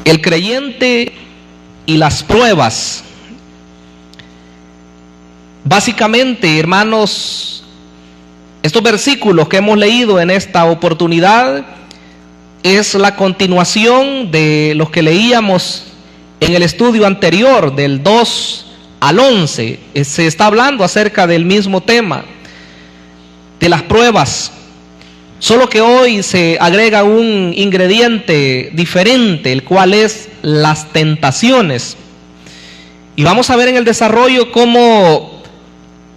El creyente y las pruebas. Básicamente, hermanos, estos versículos que hemos leído en esta oportunidad es la continuación de los que leíamos en el estudio anterior, del 2 al 11. Se está hablando acerca del mismo tema, de las pruebas. Solo que hoy se agrega un ingrediente diferente, el cual es las tentaciones. Y vamos a ver en el desarrollo cómo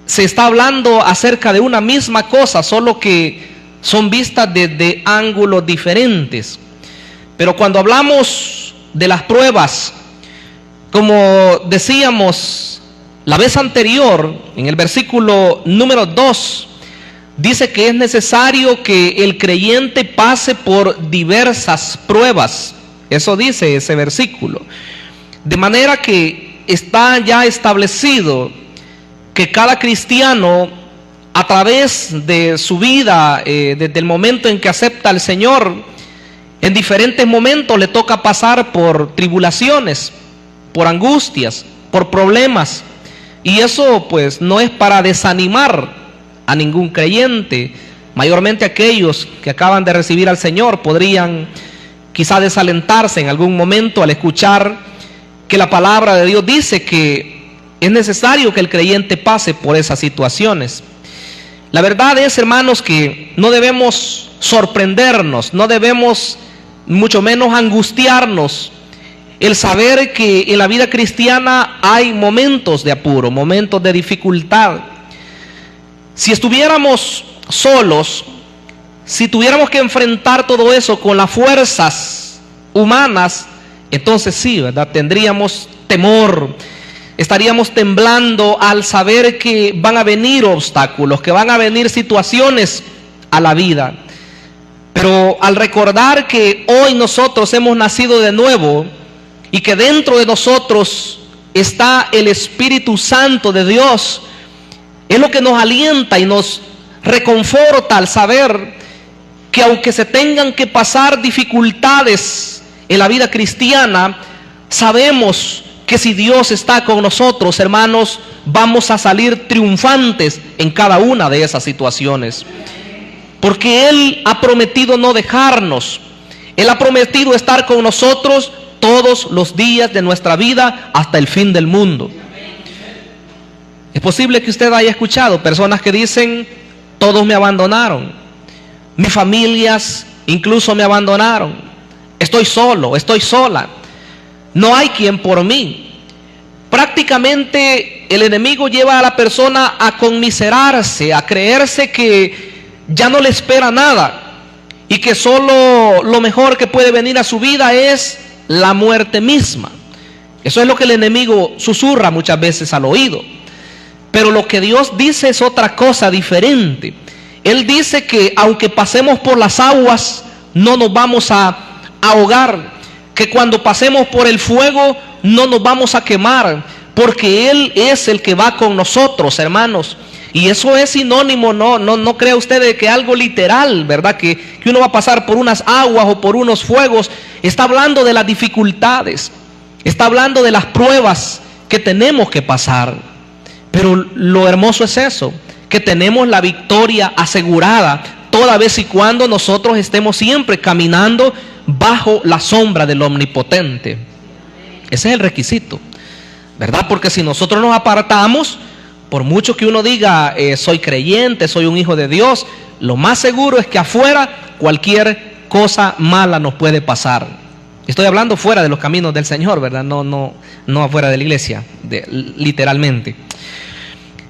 se está hablando acerca de una misma cosa, solo que son vistas desde ángulos diferentes. Pero cuando hablamos de las pruebas, como decíamos la vez anterior, en el versículo número 2, dice que es necesario que el creyente pase por diversas pruebas. Eso dice ese versículo. De manera que está ya establecido que cada cristiano, a través de su vida, desde el momento en que acepta al Señor, en diferentes momentos le toca pasar por tribulaciones, por angustias, por problemas. Y eso pues no es para desanimar a ningún creyente. Mayormente aquellos que acaban de recibir al Señor podrían quizá desalentarse en algún momento al escuchar que la palabra de Dios dice que es necesario que el creyente pase por esas situaciones. La verdad es, hermanos, que no debemos sorprendernos, no debemos mucho menos angustiarnos el saber que en la vida cristiana hay momentos de apuro, momentos de dificultad. Si estuviéramos solos, si tuviéramos que enfrentar todo eso con las fuerzas humanas, entonces sí, ¿verdad? Tendríamos temor, estaríamos temblando al saber que van a venir obstáculos, que van a venir situaciones a la vida. Pero al recordar que hoy nosotros hemos nacido de nuevo y que dentro de nosotros está el Espíritu Santo de Dios, es lo que nos alienta y nos reconforta al saber que aunque se tengan que pasar dificultades en la vida cristiana, sabemos que si Dios está con nosotros, hermanos, vamos a salir triunfantes en cada una de esas situaciones. Porque Él ha prometido no dejarnos. Él ha prometido estar con nosotros todos los días de nuestra vida hasta el fin del mundo. Es posible que usted haya escuchado personas que dicen: todos me abandonaron, mis familias incluso me abandonaron, estoy solo, estoy sola, no hay quien por mí. Prácticamente el enemigo lleva a la persona a conmiserarse, a creerse que ya no le espera nada y que solo lo mejor que puede venir a su vida es la muerte misma. Eso es lo que el enemigo susurra muchas veces al oído. Pero lo que Dios dice es otra cosa diferente. Él dice que aunque pasemos por las aguas, no nos vamos a ahogar. Que cuando pasemos por el fuego, no nos vamos a quemar. Porque Él es el que va con nosotros, hermanos. Y eso es sinónimo, no crea usted de que algo literal, ¿verdad? Que uno va a pasar por unas aguas o por unos fuegos. Está hablando de las dificultades. Está hablando de las pruebas que tenemos que pasar. Pero lo hermoso es eso, que tenemos la victoria asegurada, toda vez y cuando nosotros estemos siempre caminando bajo la sombra del Omnipotente. Ese es el requisito, ¿verdad? Porque si nosotros nos apartamos, por mucho que uno diga soy creyente, soy un hijo de Dios, lo más seguro es que afuera cualquier cosa mala nos puede pasar. Estoy hablando fuera de los caminos del Señor, ¿verdad? No afuera de la iglesia, literalmente.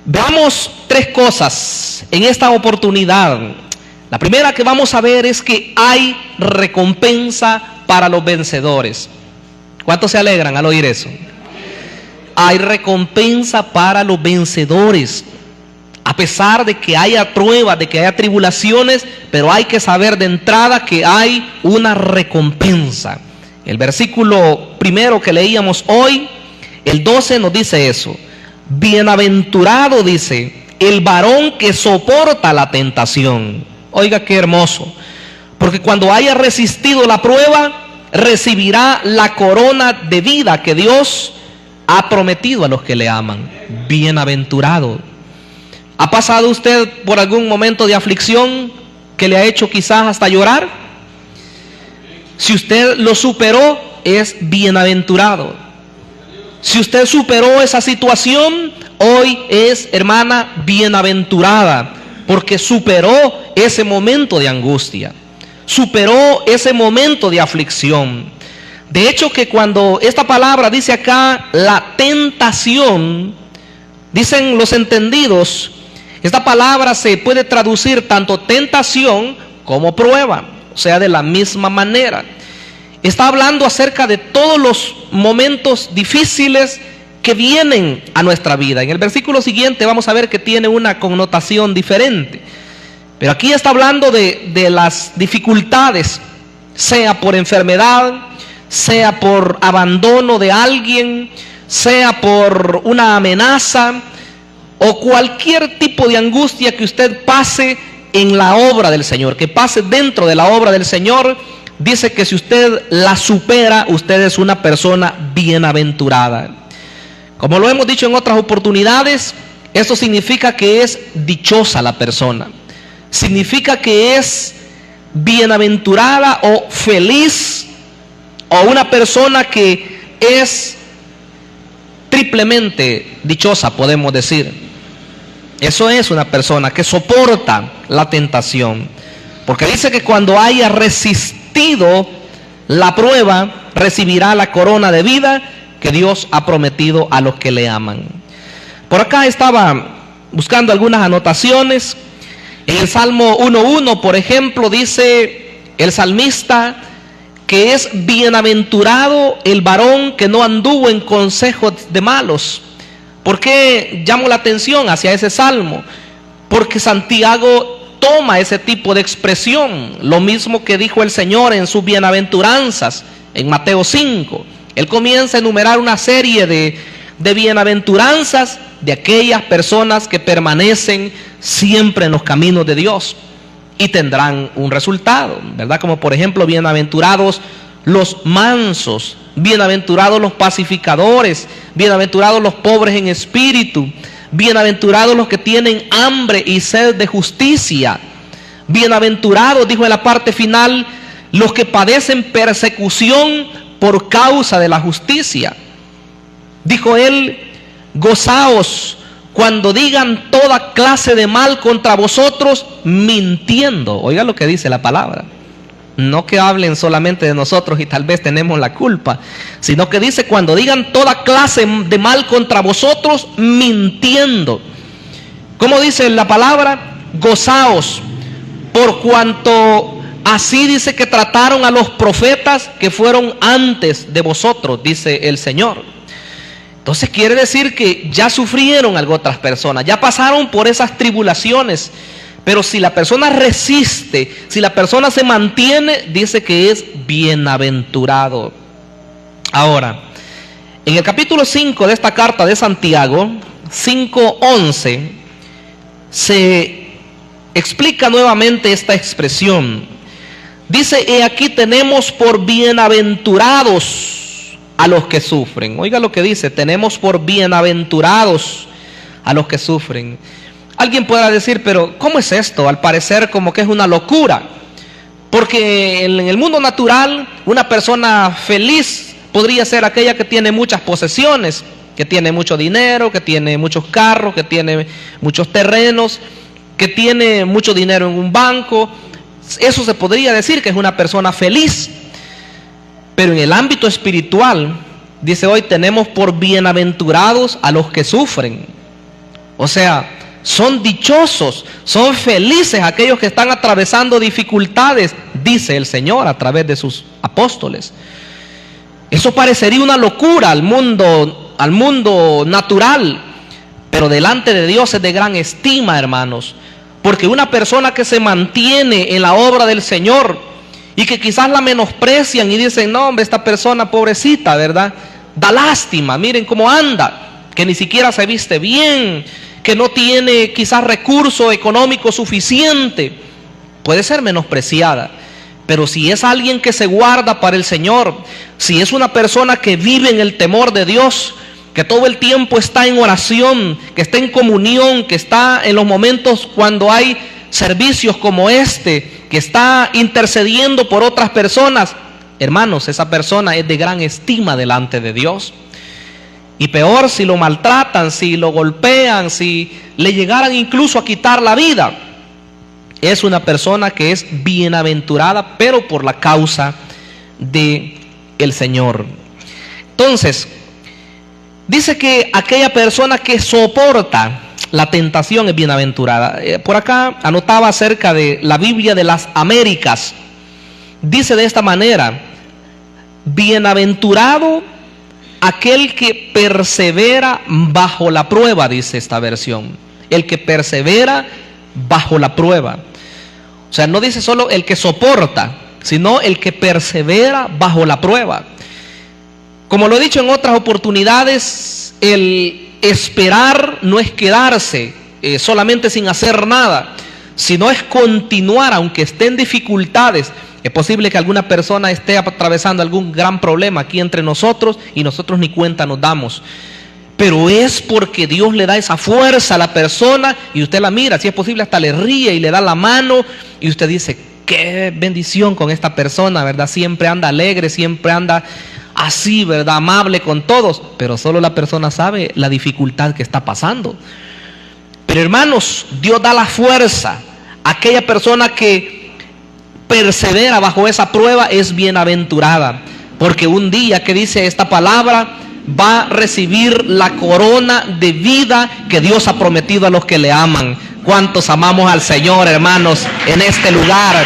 Veamos tres cosas en esta oportunidad. La primera que vamos a ver es que hay recompensa para los vencedores. ¿Cuántos se alegran al oír eso? Hay recompensa para los vencedores. A pesar de que haya pruebas, de que haya tribulaciones, pero hay que saber de entrada que hay una recompensa. El versículo primero que leíamos hoy, el 12, nos dice eso. Bienaventurado, dice, el varón que soporta la tentación. Oiga qué hermoso. Porque cuando haya resistido la prueba, recibirá la corona de vida que Dios ha prometido a los que le aman. Bienaventurado. ¿Ha pasado usted por algún momento de aflicción que le ha hecho quizás hasta llorar? Si usted lo superó, es bienaventurado. Si usted superó esa situación, hoy es, hermana, bienaventurada, porque superó ese momento de angustia, superó ese momento de aflicción. De hecho, que cuando esta palabra dice acá, la tentación, dicen los entendidos, esta palabra se puede traducir tanto tentación como prueba, o sea, de la misma manera. Está hablando acerca de todos los momentos difíciles que vienen a nuestra vida. En el versículo siguiente vamos a ver que tiene una connotación diferente. Pero aquí está hablando de las dificultades, sea por enfermedad, sea por abandono de alguien, sea por una amenaza o cualquier tipo de angustia que usted pase en la obra del Señor, que pase dentro de la obra del Señor. Dice que si usted la supera, usted es una persona bienaventurada. Como lo hemos dicho en otras oportunidades, esto significa que es dichosa la persona. Significa que es bienaventurada o feliz, o una persona que es triplemente dichosa, podemos decir. Eso es una persona que soporta la tentación. Porque dice que cuando haya resistido la prueba, recibirá la corona de vida que Dios ha prometido a los que le aman. Por acá estaba buscando algunas anotaciones. En el Salmo 1:1, por ejemplo, dice el salmista que es bienaventurado el varón que no anduvo en consejos de malos. ¿Por qué llamo la atención hacia ese salmo? Porque Santiago toma ese tipo de expresión, lo mismo que dijo el Señor en sus bienaventuranzas, en Mateo 5. Él comienza a enumerar una serie de bienaventuranzas de aquellas personas que permanecen siempre en los caminos de Dios y tendrán un resultado, ¿verdad? Como por ejemplo, bienaventurados los mansos, bienaventurados los pacificadores, bienaventurados los pobres en espíritu, bienaventurados los que tienen hambre y sed de justicia, bienaventurados, dijo en la parte final, los que padecen persecución por causa de la justicia. Dijo él, gozaos cuando digan toda clase de mal contra vosotros, mintiendo. Oiga lo que dice la palabra. No que hablen solamente de nosotros y tal vez tenemos la culpa, sino que dice cuando digan toda clase de mal contra vosotros, mintiendo. ¿Cómo dice la palabra? Gozaos, por cuanto así dice que trataron a los profetas que fueron antes de vosotros, dice el Señor. Entonces quiere decir que ya sufrieron algo otras personas, ya pasaron por esas tribulaciones. Pero si la persona resiste, si la persona se mantiene, dice que es bienaventurado. Ahora, en el capítulo 5 de esta carta de Santiago, 5:11, se explica nuevamente esta expresión. Dice, he aquí tenemos por bienaventurados a los que sufren. Oiga lo que dice, tenemos por bienaventurados a los que sufren. Alguien podrá decir, pero ¿cómo es esto? Al parecer como que es una locura. Porque en el mundo natural, una persona feliz podría ser aquella que tiene muchas posesiones, que tiene mucho dinero, que tiene muchos carros, que tiene muchos terrenos, que tiene mucho dinero en un banco. Eso se podría decir que es una persona feliz. Pero en el ámbito espiritual, dice hoy, tenemos por bienaventurados a los que sufren. O sea, son dichosos, son felices aquellos que están atravesando dificultades, dice el Señor a través de sus apóstoles. Eso parecería una locura al mundo natural, pero delante de Dios es de gran estima, hermanos, porque una persona que se mantiene en la obra del Señor y que quizás la menosprecian y dicen, no hombre, esta persona pobrecita, ¿verdad? Da lástima, miren cómo anda, que ni siquiera se viste bien, que no tiene quizás recurso económico suficiente, puede ser menospreciada. Pero si es alguien que se guarda para el Señor, si es una persona que vive en el temor de Dios, que todo el tiempo está en oración, que está en comunión, que está en los momentos cuando hay servicios como este, que está intercediendo por otras personas, hermanos, esa persona es de gran estima delante de Dios. Y peor si lo maltratan, si lo golpean, si le llegaran incluso a quitar la vida, es una persona que es bienaventurada, pero por la causa de el Señor. Entonces, dice que aquella persona que soporta la tentación es bienaventurada. Por acá anotaba acerca de la Biblia de las Américas. Dice de esta manera: bienaventurado aquel que persevera bajo la prueba, dice esta versión. El que persevera bajo la prueba. O sea, no dice solo el que soporta, sino el que persevera bajo la prueba. Como lo he dicho en otras oportunidades, el esperar no es quedarse solamente sin hacer nada, sino es continuar aunque esté en dificultades. Es posible que alguna persona esté atravesando algún gran problema aquí entre nosotros y nosotros ni cuenta nos damos. Pero es porque Dios le da esa fuerza a la persona y usted la mira, si es posible hasta le ríe y le da la mano y usted dice: qué bendición con esta persona, ¿verdad? Siempre anda alegre, siempre anda así, ¿verdad? Amable con todos, pero solo la persona sabe la dificultad que está pasando. Pero hermanos, Dios da la fuerza a aquella persona que persevera bajo esa prueba, es bienaventurada, porque un día, que dice esta palabra, va a recibir la corona de vida que Dios ha prometido a los que le aman. ¿Cuántos amamos al Señor, hermanos, en este lugar?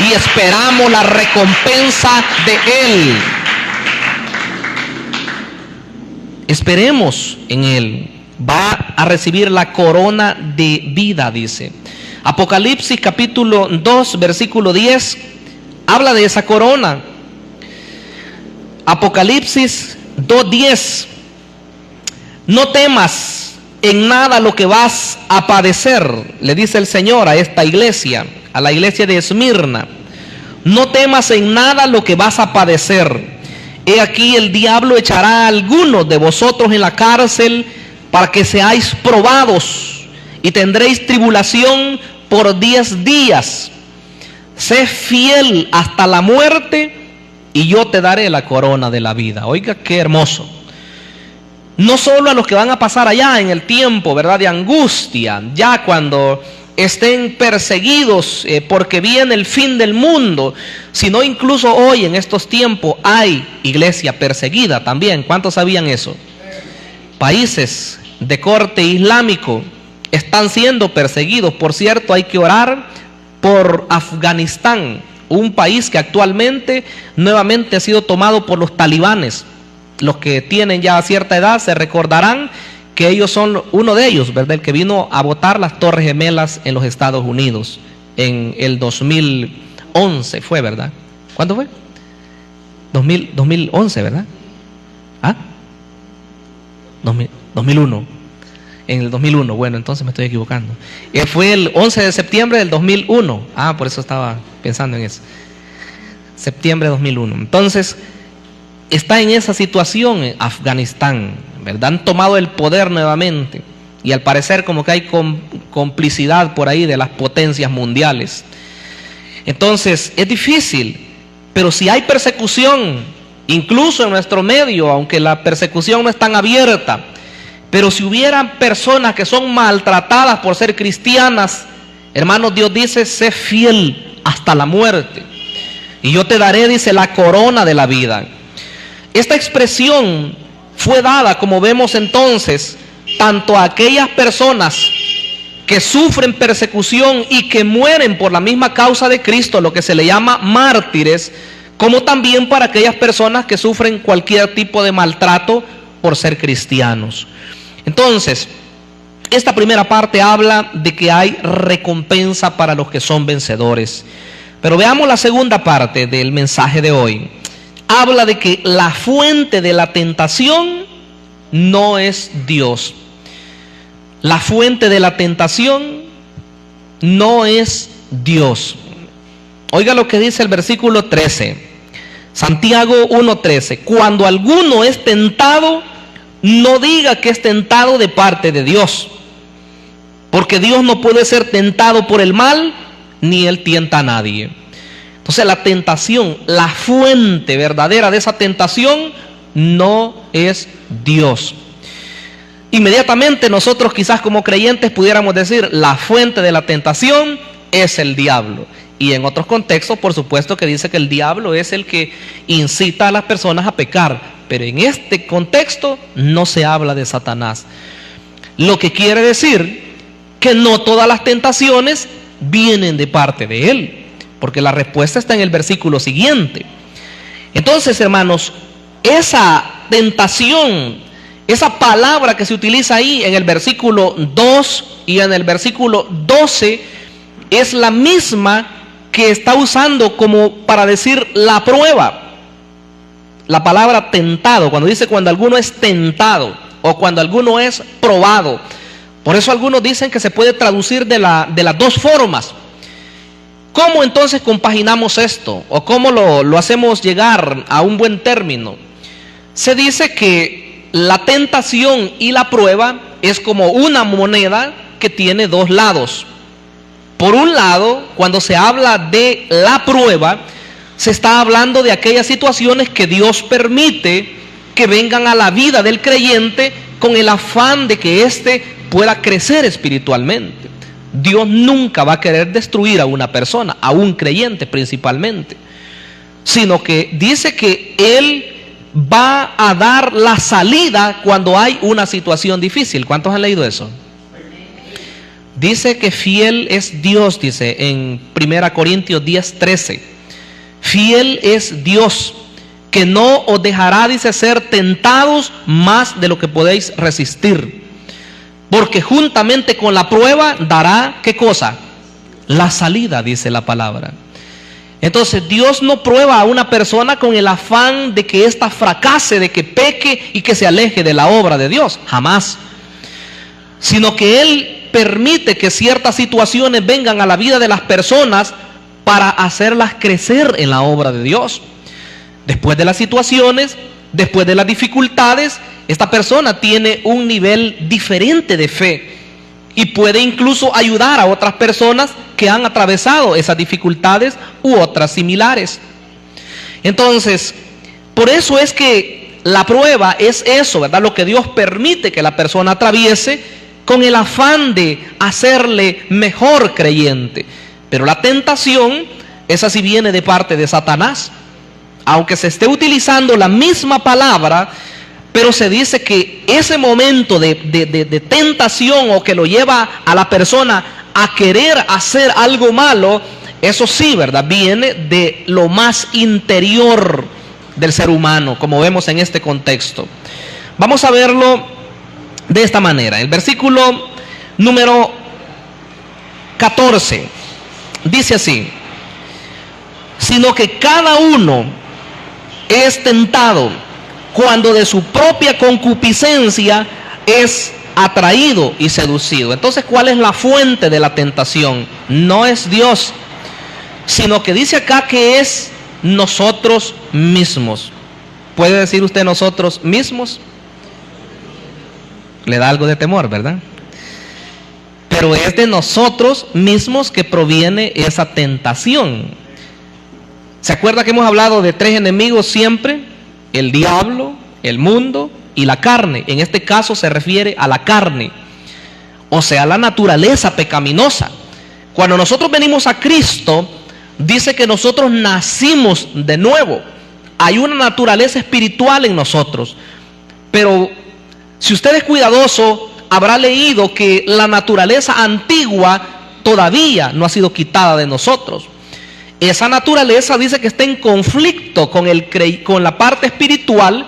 Y esperamos la recompensa de Él. Esperemos en Él. Va a recibir la corona de vida, dice. Apocalipsis capítulo 2, versículo 10, habla de esa corona. Apocalipsis 2:10: no temas en nada lo que vas a padecer, le dice el Señor a esta iglesia, a la iglesia de Esmirna. No temas en nada lo que vas a padecer. He aquí, el diablo echará a algunos de vosotros en la cárcel para que seáis probados, y tendréis tribulación por 10 días. Sé fiel hasta la muerte, y yo te daré la corona de la vida. Oiga, qué hermoso. No solo a los que van a pasar allá en el tiempo, ¿verdad?, de angustia, ya cuando estén perseguidos porque viene el fin del mundo, sino incluso hoy en estos tiempos hay iglesia perseguida también. ¿Cuántos sabían eso? Países de corte islámico están siendo perseguidos. Por cierto, hay que orar por Afganistán, un país que actualmente nuevamente ha sido tomado por los talibanes. Los que tienen ya cierta edad se recordarán que ellos son uno de ellos, ¿verdad?, el que vino a botar las Torres Gemelas en los Estados Unidos en el 2011 fue, ¿verdad? ¿Cuándo fue? 2011, ¿verdad? ¿Ah? 2001. En el 2001, bueno, entonces me estoy equivocando. Fue el 11 de septiembre del 2001. Ah, por eso estaba pensando en eso. Septiembre de 2001. Entonces, está en esa situación en Afganistán, ¿verdad? Han tomado el poder nuevamente y al parecer como que hay complicidad por ahí de las potencias mundiales. Entonces, es difícil, pero si hay persecución, incluso en nuestro medio, aunque la persecución no es tan abierta, pero si hubieran personas que son maltratadas por ser cristianas, hermanos, Dios dice: sé fiel hasta la muerte, y yo te daré, dice, la corona de la vida. Esta expresión fue dada, como vemos entonces, tanto a aquellas personas que sufren persecución y que mueren por la misma causa de Cristo, lo que se le llama mártires, como también para aquellas personas que sufren cualquier tipo de maltrato por ser cristianos. Entonces, esta primera parte habla de que hay recompensa para los que son vencedores. Pero veamos la segunda parte del mensaje de hoy. Habla de que la fuente de la tentación no es Dios. La fuente de la tentación no es Dios. Oiga lo que dice el versículo 13. Santiago 1:13. Cuando alguno es tentado, no diga que es tentado de parte de Dios, porque Dios no puede ser tentado por el mal, ni Él tienta a nadie. Entonces la tentación, la fuente verdadera de esa tentación no es Dios. Inmediatamente nosotros quizás como creyentes pudiéramos decir, la fuente de la tentación es el diablo. Y en otros contextos, por supuesto que dice que el diablo es el que incita a las personas a pecar. Pero en este contexto no se habla de Satanás. Lo que quiere decir que no todas las tentaciones vienen de parte de él, porque la respuesta está en el versículo siguiente. Entonces, hermanos, esa tentación, esa palabra que se utiliza ahí en el versículo 2 y en el versículo 12, es la misma que está usando como para decir la prueba. La palabra tentado, cuando dice cuando alguno es tentado o cuando alguno es probado. Por eso algunos dicen que se puede traducir de las dos formas. ¿Cómo entonces compaginamos esto? ¿O cómo lo hacemos llegar a un buen término? Se dice que la tentación y la prueba es como una moneda que tiene dos lados. Por un lado, cuando se habla de la prueba, se está hablando de aquellas situaciones que Dios permite que vengan a la vida del creyente con el afán de que éste pueda crecer espiritualmente. Dios nunca va a querer destruir a una persona, a un creyente principalmente, sino que dice que Él va a dar la salida cuando hay una situación difícil. ¿Cuántos han leído eso? Dice que fiel es Dios, dice en 1 Corintios 10:13. Fiel es Dios, que no os dejará, dice, ser tentados más de lo que podéis resistir. Porque juntamente con la prueba dará, ¿qué cosa? La salida, dice la palabra. Entonces Dios no prueba a una persona con el afán de que ésta fracase, de que peque y que se aleje de la obra de Dios. Jamás. Sino que Él permite que ciertas situaciones vengan a la vida de las personas para hacerlas crecer en la obra de Dios. Después de las situaciones, después de las dificultades, esta persona tiene un nivel diferente de fe y puede incluso ayudar a otras personas que han atravesado esas dificultades u otras similares. Entonces, por eso es que la prueba es eso, ¿verdad? Lo que Dios permite que la persona atraviese con el afán de hacerle mejor creyente. Pero la tentación, esa sí viene de parte de Satanás. Aunque se esté utilizando la misma palabra, pero se dice que ese momento de tentación o que lo lleva a la persona a querer hacer algo malo, eso sí, ¿verdad? Viene de lo más interior del ser humano, como vemos en este contexto. Vamos a verlo de esta manera. El versículo número 14 dice así: sino que cada uno es tentado cuando de su propia concupiscencia es atraído y seducido. Entonces, ¿cuál es la fuente de la tentación? No es Dios, sino que dice acá que es nosotros mismos. ¿Puede decir usted nosotros mismos? Le da algo de temor, ¿verdad? Pero es de nosotros mismos que proviene esa tentación. ¿Se acuerda que hemos hablado de tres enemigos siempre? El diablo, el mundo y la carne. En este caso se refiere a la carne, o sea, la naturaleza pecaminosa. Cuando nosotros venimos a Cristo, dice que nosotros nacimos de nuevo. Hay una naturaleza espiritual en nosotros. Pero si usted es cuidadoso, habrá leído que la naturaleza antigua todavía no ha sido quitada de nosotros. Esa naturaleza dice que está en conflicto con la parte espiritual,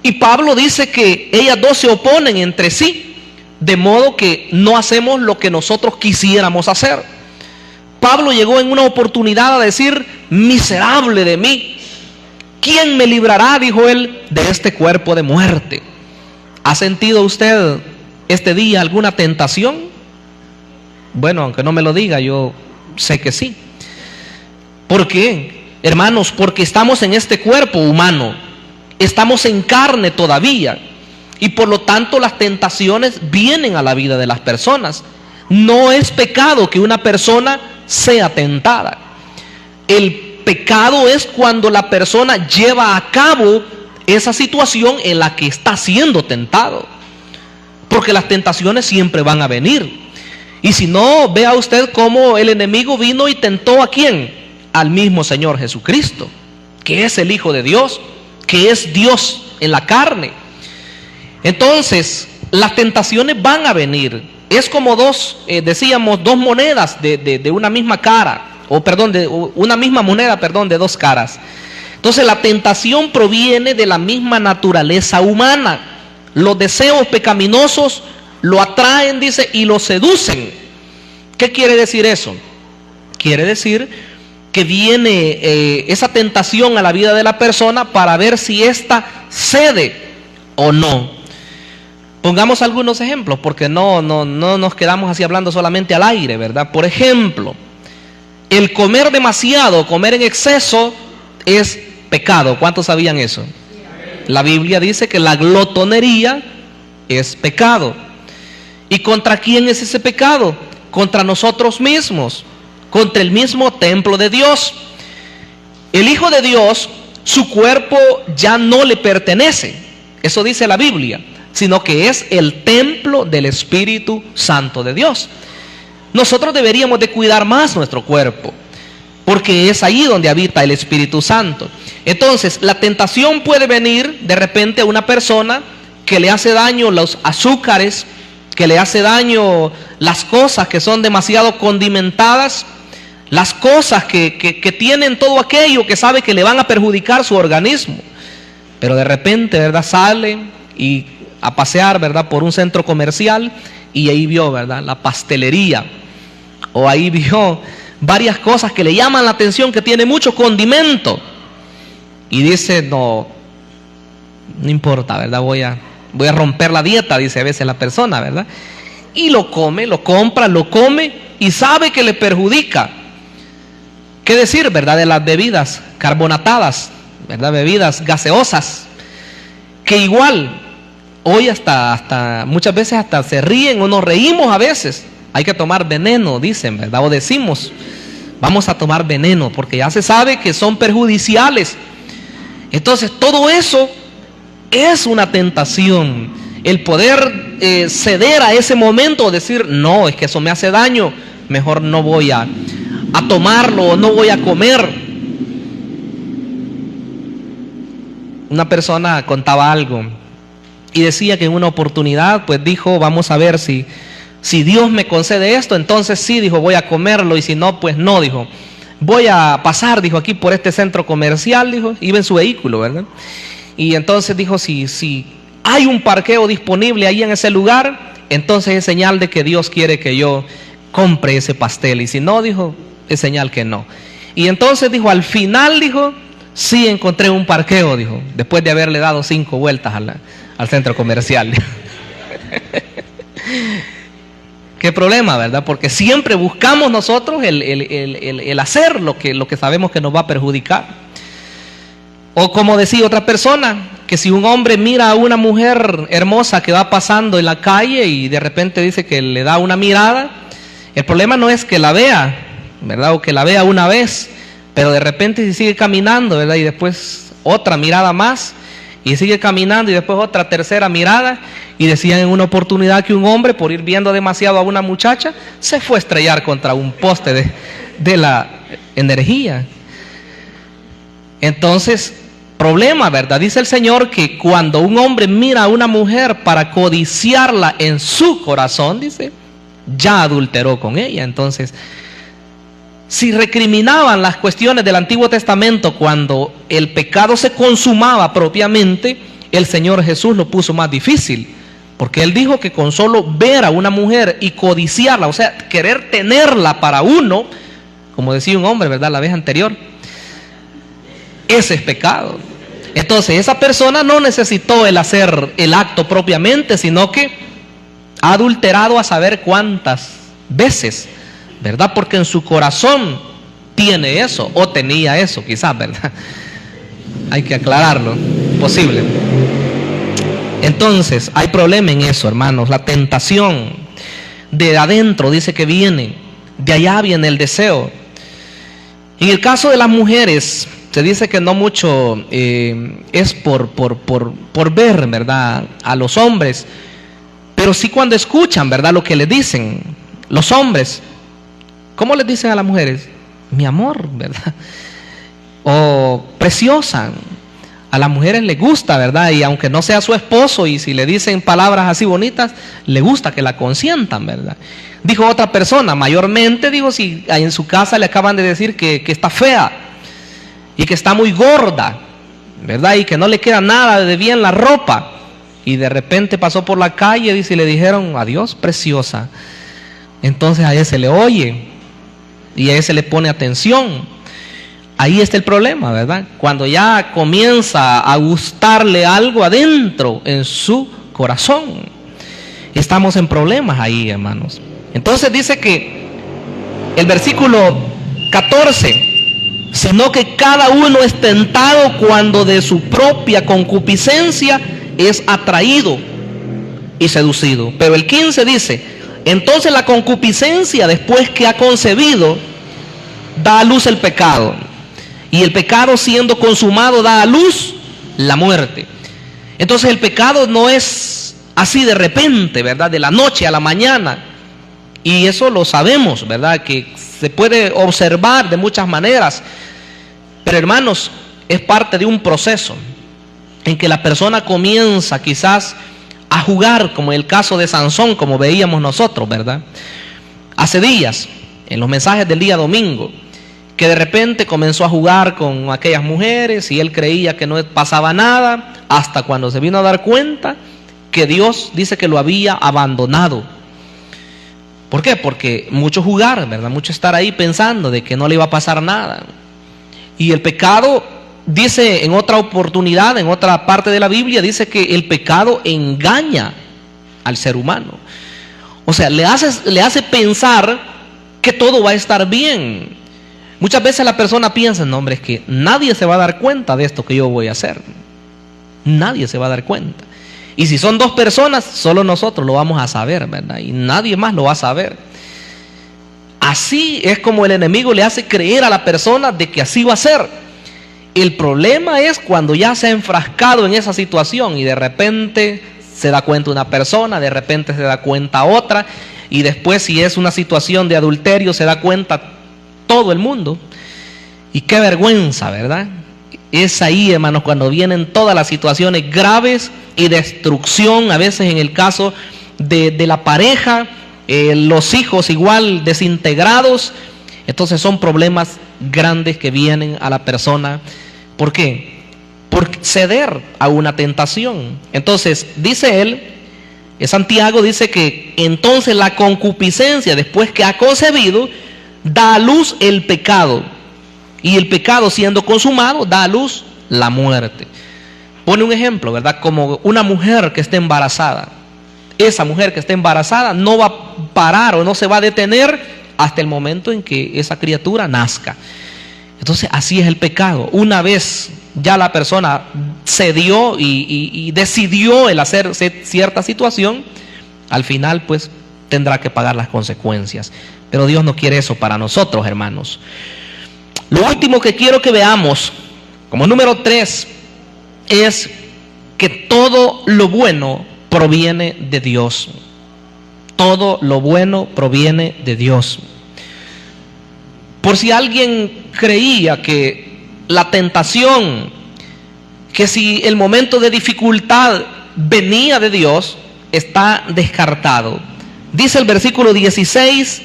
y Pablo dice que ellas dos se oponen entre sí, de modo que no hacemos lo que nosotros quisiéramos hacer. Pablo llegó en una oportunidad a decir: miserable de mí, ¿quién me librará, dijo él, de este cuerpo de muerte? ¿Ha sentido usted este día alguna tentación? Bueno, aunque no me lo diga, yo sé que sí. ¿Por qué? Hermanos, porque estamos en este cuerpo humano, estamos en carne todavía, y por lo tanto las tentaciones vienen a la vida de las personas. No es pecado que una persona sea tentada. El pecado es cuando la persona lleva a cabo esa situación en la que está siendo tentado, porque las tentaciones siempre van a venir. Y si no, vea usted cómo el enemigo vino y tentó ¿a quién? Al mismo Señor Jesucristo, que es el Hijo de Dios, que es Dios en la carne. Entonces, las tentaciones van a venir. Es como dos monedas de una misma cara, una misma moneda, de dos caras. Entonces, la tentación proviene de la misma naturaleza humana. Los deseos pecaminosos lo atraen, dice, y lo seducen. ¿Qué quiere decir eso? Quiere decir que viene esa tentación a la vida de la persona para ver si ésta cede o no. Pongamos algunos ejemplos, porque no nos quedamos así hablando solamente al aire, ¿verdad? Por ejemplo, el comer demasiado, comer en exceso, es pecado. ¿Cuántos sabían eso? La Biblia dice que la glotonería es pecado. ¿Y contra quién es ese pecado? Contra nosotros mismos, contra el mismo templo de Dios. El Hijo de Dios, su cuerpo ya no le pertenece, eso dice la Biblia, sino que es el templo del Espíritu Santo de Dios. Nosotros deberíamos de cuidar más nuestro cuerpo, porque es ahí donde habita el Espíritu Santo. Entonces, la tentación puede venir de repente a una persona que le hace daño los azúcares, que le hace daño las cosas que son demasiado condimentadas, las cosas que tienen todo aquello que sabe que le van a perjudicar su organismo. Pero de repente, ¿verdad?, sale y a pasear, ¿verdad?, por un centro comercial, y ahí vio, ¿verdad?, la pastelería, o ahí vio varias cosas que le llaman la atención, que tiene mucho condimento, y dice, no importa, ¿verdad?, voy a romper la dieta, dice a veces la persona, ¿verdad? Y lo come, lo compra, lo come, y sabe que le perjudica. ¿Qué decir, verdad, de las bebidas carbonatadas, verdad, bebidas gaseosas, que igual hoy hasta muchas veces hasta se ríen o nos reímos a veces? Hay que tomar veneno, dicen, ¿verdad? O decimos, vamos a tomar veneno, porque ya se sabe que son perjudiciales. Entonces, todo eso es una tentación. El poder ceder a ese momento, o decir, no, es que eso me hace daño, mejor no voy a tomarlo, o no voy a comer. Una persona contaba algo y decía que en una oportunidad, pues dijo, vamos a ver si Dios me concede esto, entonces sí, dijo, voy a comerlo, y si no, pues no, dijo, voy a pasar, dijo, aquí por este centro comercial, dijo, iba en su vehículo, ¿verdad? Y entonces dijo, si hay un parqueo disponible ahí en ese lugar, entonces es señal de que Dios quiere que yo compre ese pastel, y si no, dijo, es señal que no. Y entonces dijo, al final, dijo, sí encontré un parqueo, dijo, después de haberle dado 5 vueltas al centro comercial. Qué problema, ¿verdad? Porque siempre buscamos nosotros el hacer lo que sabemos que nos va a perjudicar. O como decía otra persona, que si un hombre mira a una mujer hermosa que va pasando en la calle y de repente dice que le da una mirada, el problema no es que la vea, ¿verdad? O que la vea una vez, pero de repente sigue caminando, ¿verdad? Y después otra mirada más, y sigue caminando, y después otra tercera mirada. Y decían en una oportunidad que un hombre, por ir viendo demasiado a una muchacha, se fue a estrellar contra un poste de la energía. Entonces, problema, ¿verdad? Dice el Señor que cuando un hombre mira a una mujer para codiciarla en su corazón, dice, ya adulteró con ella. Entonces, si recriminaban las cuestiones del Antiguo Testamento cuando el pecado se consumaba propiamente, el Señor Jesús lo puso más difícil, porque Él dijo que con solo ver a una mujer y codiciarla, o sea, querer tenerla para uno, como decía un hombre, ¿verdad?, la vez anterior, ese es pecado. Entonces, esa persona no necesitó el hacer el acto propiamente, sino que ha adulterado a saber cuántas veces, ¿verdad? Porque en su corazón tiene eso o tenía eso, quizás, ¿verdad? Hay que aclararlo, posible. Entonces, hay problema en eso, hermanos. La tentación de adentro dice que viene, de allá viene el deseo. En el caso de las mujeres, se dice que no mucho es por ver, ¿verdad?, a los hombres, pero sí cuando escuchan, ¿verdad?, lo que les dicen los hombres. ¿Cómo les dicen a las mujeres? Mi amor, ¿verdad? O preciosa. A las mujeres les gusta, ¿verdad? Y aunque no sea su esposo, y si le dicen palabras así bonitas, le gusta que la consientan, ¿verdad? Dijo otra persona, mayormente, digo, si en su casa le acaban de decir que está fea y que está muy gorda, ¿verdad? Y que no le queda nada de bien la ropa. Y de repente pasó por la calle, dice, y le dijeron, adiós, preciosa. Entonces a ella se le oye y a ella se le pone atención. Ahí está el problema, ¿verdad? Cuando ya comienza a gustarle algo adentro en su corazón. Estamos en problemas ahí, hermanos. Entonces dice que el versículo 14, sino que cada uno es tentado cuando de su propia concupiscencia es atraído y seducido. Pero el 15 dice, entonces la concupiscencia, después que ha concebido, da a luz el pecado. Y el pecado, siendo consumado, da a luz la muerte. Entonces el pecado no es así de repente, ¿verdad? De la noche a la mañana. Y eso lo sabemos, ¿verdad? Que se puede observar de muchas maneras. Pero hermanos, es parte de un proceso en que la persona comienza quizás a jugar, como en el caso de Sansón, como veíamos nosotros, ¿verdad? Hace días, en los mensajes del día domingo, que de repente comenzó a jugar con aquellas mujeres y él creía que no pasaba nada, hasta cuando se vino a dar cuenta que Dios dice que lo había abandonado. ¿Por qué? Porque mucho jugar, ¿verdad? Mucho estar ahí pensando de que no le iba a pasar nada. Y el pecado, dice en otra oportunidad, en otra parte de la Biblia, dice que el pecado engaña al ser humano. O sea, le hace pensar que todo va a estar bien. Muchas veces la persona piensa, no hombre, es que nadie se va a dar cuenta de esto que yo voy a hacer. Nadie se va a dar cuenta. Y si son dos personas, solo nosotros lo vamos a saber, ¿verdad? Y nadie más lo va a saber. Así es como el enemigo le hace creer a la persona de que así va a ser. El problema es cuando ya se ha enfrascado en esa situación y de repente se da cuenta una persona, de repente se da cuenta otra, y después si es una situación de adulterio se da cuenta todo el mundo. Y qué vergüenza, ¿verdad? Es ahí, hermanos, cuando vienen todas las situaciones graves y destrucción, a veces en el caso de la pareja, los hijos igual desintegrados. Entonces son problemas grandes que vienen a la persona. ¿Por qué? Por ceder a una tentación. Entonces dice él, Santiago dice que entonces la concupiscencia, después que ha concebido, da a luz el pecado, y el pecado siendo consumado da a luz la muerte. Pone un ejemplo, ¿verdad? Como una mujer que esté embarazada. Esa mujer que esté embarazada no va a parar o no se va a detener hasta el momento en que esa criatura nazca. Entonces así es el pecado. Una vez ya la persona cedió y decidió el hacer cierta situación, al final pues tendrá que pagar las consecuencias. Pero Dios no quiere eso para nosotros, hermanos. Lo último que quiero que veamos, como número 3, es que todo lo bueno proviene de Dios. Todo lo bueno proviene de Dios. Por si alguien creía que la tentación, que si el momento de dificultad venía de Dios, está descartado. Dice el versículo 16,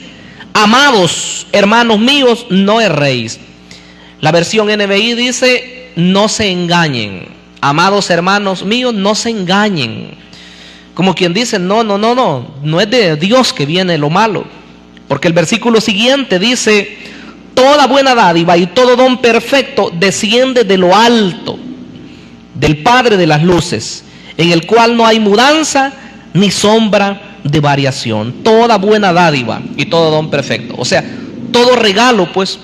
amados hermanos míos, no erréis. La versión NBI dice, no se engañen. Amados hermanos míos, no se engañen. Como quien dice, no es de Dios que viene lo malo. Porque el versículo siguiente dice, toda buena dádiva y todo don perfecto desciende de lo alto, del Padre de las luces, en el cual no hay mudanza ni sombra de variación. Toda buena dádiva y todo don perfecto. O sea, todo regalo, pues,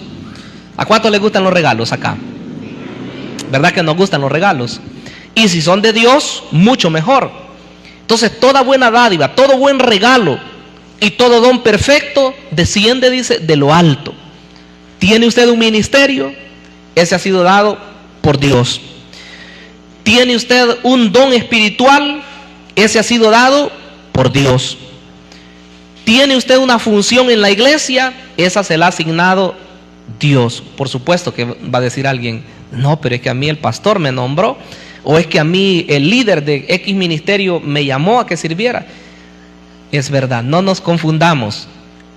¿A cuántos les gustan los regalos acá? ¿Verdad que nos gustan los regalos? Y si son de Dios, mucho mejor. Entonces toda buena dádiva, todo buen regalo y todo don perfecto desciende, dice, de lo alto. ¿Tiene usted un ministerio? Ese ha sido dado por Dios. ¿Tiene usted un don espiritual? Ese ha sido dado por Dios. ¿Tiene usted una función en la iglesia? Esa se la ha asignado Dios. Por supuesto que va a decir alguien, no, pero es que a mí el pastor me nombró, o es que a mí el líder de X ministerio me llamó a que sirviera. Es verdad, no nos confundamos.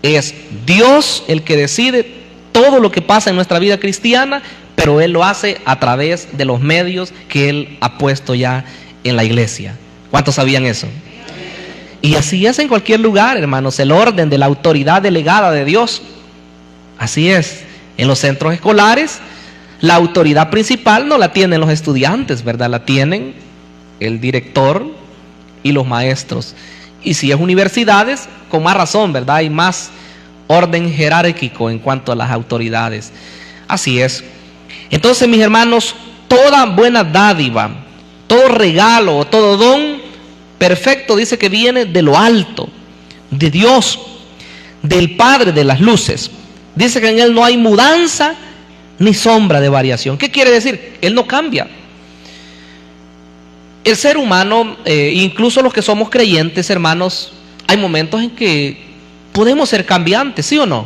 Es Dios el que decide todo lo que pasa en nuestra vida cristiana, pero Él lo hace a través de los medios que Él ha puesto ya en la iglesia. ¿Cuántos sabían eso? Y así es en cualquier lugar, hermanos, el orden de la autoridad delegada de Dios. Así es. En los centros escolares, la autoridad principal no la tienen los estudiantes, ¿verdad? La tienen el director y los maestros. Y si es universidades, con más razón, ¿verdad? Hay más orden jerárquico en cuanto a las autoridades. Así es. Entonces, mis hermanos, toda buena dádiva, todo regalo o todo don perfecto, dice que viene de lo alto, de Dios, del Padre de las luces. Dice que en Él no hay mudanza ni sombra de variación. ¿Qué quiere decir? Él no cambia. El ser humano, incluso los que somos creyentes, hermanos, hay momentos en que podemos ser cambiantes, ¿sí o no?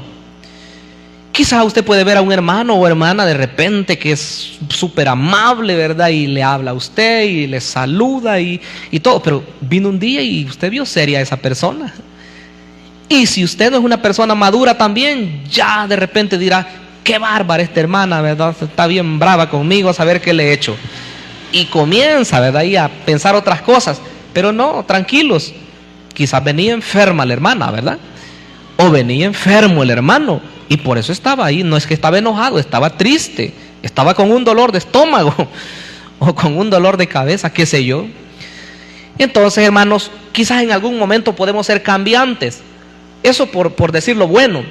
Quizás usted puede ver a un hermano o hermana de repente que es súper amable, ¿verdad? Y le habla a usted y le saluda y todo. Pero vino un día y usted vio seria a esa persona. Y si usted no es una persona madura también, ya de repente dirá, qué bárbara esta hermana, ¿verdad? Está bien brava conmigo, a saber qué le he hecho. Y comienza, ¿verdad? Y a pensar otras cosas. Pero no, tranquilos. Quizás venía enferma la hermana, ¿verdad? O venía enfermo el hermano. Y por eso estaba ahí. No es que estaba enojado, estaba triste. Estaba con un dolor de estómago. O con un dolor de cabeza, qué sé yo. Entonces, hermanos, quizás en algún momento podemos ser cambiantes. Eso por decir lo bueno.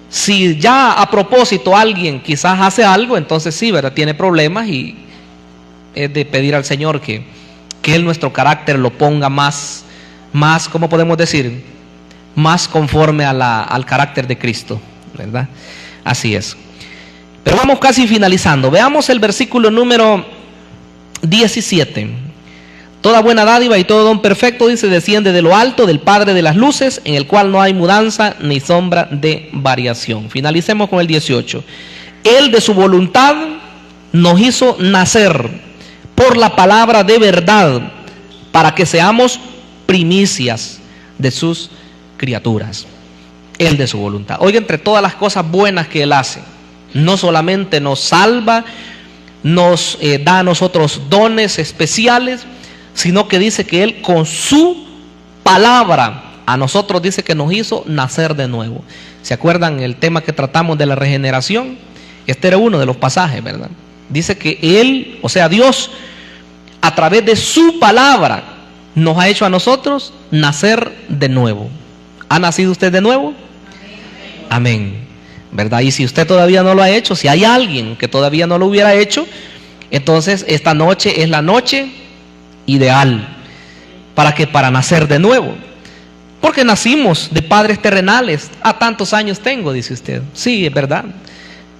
Si ya a propósito alguien quizás hace algo, entonces sí, ¿verdad? Tiene problemas y es de pedir al Señor que Él nuestro carácter lo ponga más, ¿cómo podemos decir? Más conforme al carácter de Cristo, ¿verdad? Así es. Pero vamos casi finalizando. Veamos el versículo número 17. Toda buena dádiva y todo don perfecto, dice, desciende de lo alto, del Padre de las luces, en el cual no hay mudanza ni sombra de variación. Finalicemos con el 18. Él de su voluntad nos hizo nacer por la palabra de verdad, para que seamos primicias de sus criaturas. Él de su voluntad. Oiga, entre todas las cosas buenas que Él hace, no solamente nos salva, nos da a nosotros dones especiales, sino que dice que Él con su palabra a nosotros dice que nos hizo nacer de nuevo. ¿Se acuerdan el tema que tratamos de la regeneración? Este era uno de los pasajes, ¿verdad? Dice que Él, o sea Dios, a través de su palabra nos ha hecho a nosotros nacer de nuevo. ¿Ha nacido usted de nuevo? Amén. ¿Verdad? Y si usted todavía no lo ha hecho, si hay alguien que todavía no lo hubiera hecho, entonces esta noche es la noche ideal. ¿Para qué? Para nacer de nuevo. Porque nacimos de padres terrenales. A tantos años tengo, dice usted. Sí, es verdad.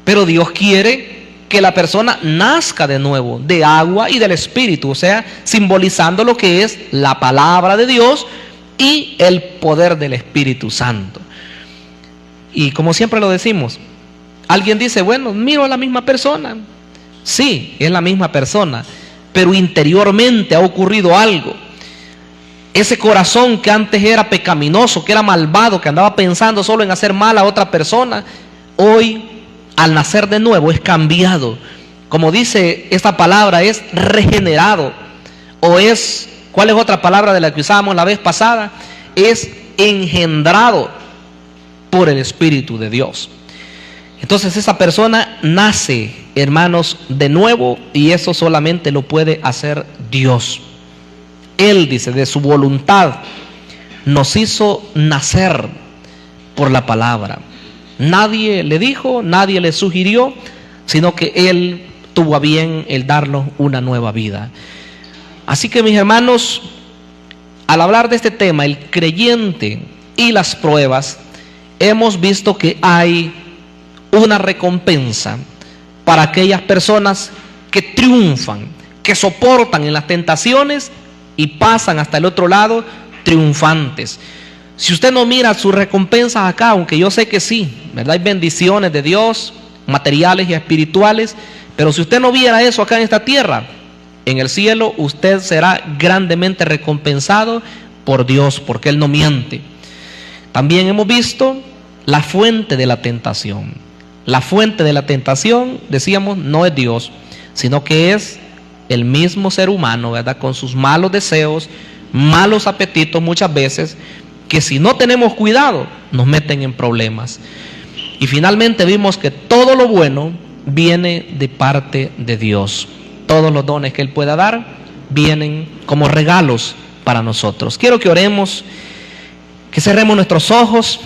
Pero Dios quiere que la persona nazca de nuevo, de agua y del Espíritu. O sea, simbolizando lo que es la palabra de Dios y el poder del Espíritu Santo. Y como siempre lo decimos, alguien dice, bueno, miro a la misma persona. Sí, es la misma persona, pero interiormente ha ocurrido algo. Ese corazón que antes era pecaminoso, que era malvado, que andaba pensando solo en hacer mal a otra persona, hoy al nacer de nuevo es cambiado. Como dice esta palabra, es regenerado. O es, ¿cuál es otra palabra de la que usábamos la vez pasada? Es engendrado por el Espíritu de Dios. Entonces esa persona nace, hermanos, de nuevo, y eso solamente lo puede hacer Dios. Él, dice, de su voluntad nos hizo nacer por la palabra. Nadie le dijo, nadie le sugirió, sino que Él tuvo a bien el darnos una nueva vida. Así que, mis hermanos, al hablar de este tema, el creyente y las pruebas, hemos visto que hay una recompensa para aquellas personas que triunfan, que soportan en las tentaciones y pasan hasta el otro lado triunfantes. Si usted no mira sus recompensas acá, aunque yo sé que sí, ¿verdad? Hay bendiciones de Dios, materiales y espirituales, pero si usted no viera eso acá en esta tierra, en el cielo usted será grandemente recompensado por Dios, porque Él no miente. También hemos visto la fuente de la tentación. La fuente de la tentación, decíamos, no es Dios, sino que es el mismo ser humano, ¿verdad? Con sus malos deseos, malos apetitos muchas veces, que si no tenemos cuidado, nos meten en problemas. Y finalmente vimos que todo lo bueno viene de parte de Dios. Todos los dones que Él pueda dar vienen como regalos para nosotros. Quiero que oremos, que cerremos nuestros ojos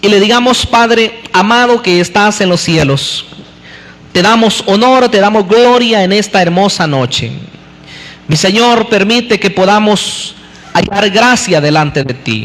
y le digamos: Padre amado que estás en los cielos, te damos honor, te damos gloria en esta hermosa noche. Mi Señor, permite que podamos hallar gracia delante de ti.